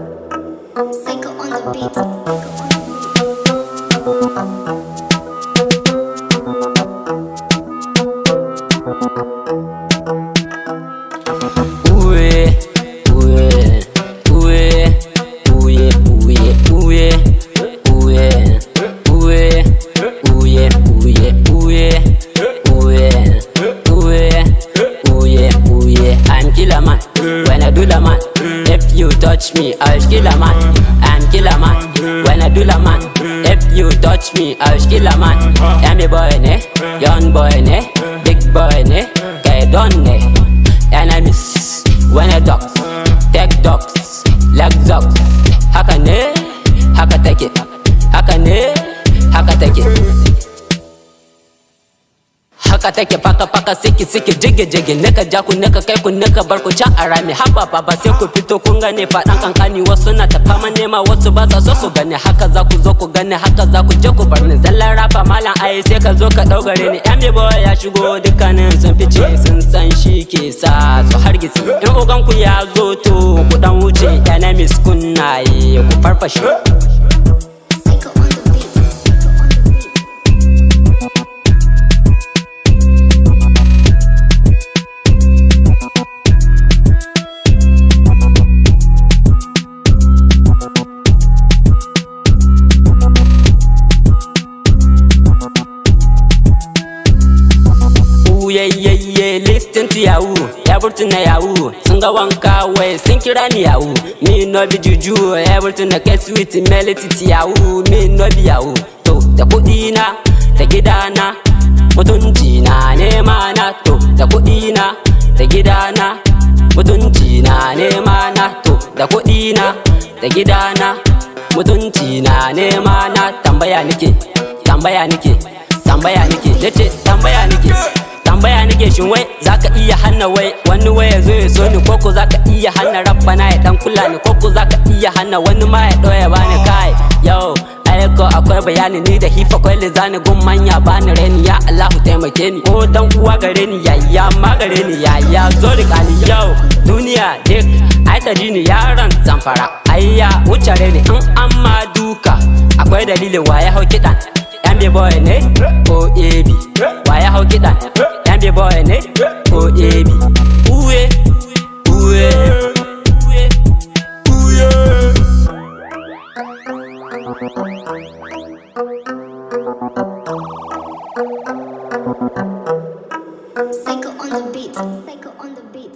Psycho on the beat. I'm killer man. When I do the man, if you touch me, I'll kill a man. I'm killer man. When I do the man, if you touch me, I'll kill a man. I'm a boy ne, young boy ne, big boy ne, guy done ne. Enemies when I dogs, take dogs, like dogs. Haka ne, haka take it. Haka ne, haka take it. Haka take paka siki jige naka ja ku naka kai ku naka bar ku can a rami haba baba sai ku fito kun gane faɗan kankani wasu na ta fama nema wasu ba sa so su gane haka za ku zo ku gane haka za ku je ku bar ni zallan rapa malam ai sai ka zo ka ɗaugare ni yan boy ya shigo dukkanin sun fice sun san shi ke sa su hargitsi in ogan ku ya zo to ku dan wuce enemies kunna yi ku farfashe. Yeah, listen to Yahoo, everything na Yahoo. Sun ga wanka wai sun kira ni Yahoo. Me no be juju, everything na get sweet melody to Yahoo. Me no be Yahoo. To da kuɗi na, da gidana, mutunci na nema na. To da kuɗi na, da gidana, mutunci na nema na. To da kuɗi na, da gidana, mutunci na nema na. Tambaya nike, tambaya nike, tambaya nike, nace tambaya nike. Tambaya nake shin wai zaka iya hana wai wani waya zo ya so ni koko zaka iya hana rabbana ya dan kula ni koko zaka iya hana wani ma ya doya bani kai yo aiko akwai bayani ni da hifa kwai lizani gun manya bani reni ya Allahu taimake ni ko dan uwa gare ni yayya ma gare ni yayya zo rika ni yo duniya dik ai ta ni yaron zamfara ayya wucare ni in an ma duka akwai dalilin waye hau kidan yan boy ne ko ebi waye hau kidan yan boy ne ko ebi uwe uwe uwe uwe. Psycho on the beat. Psycho on the beat.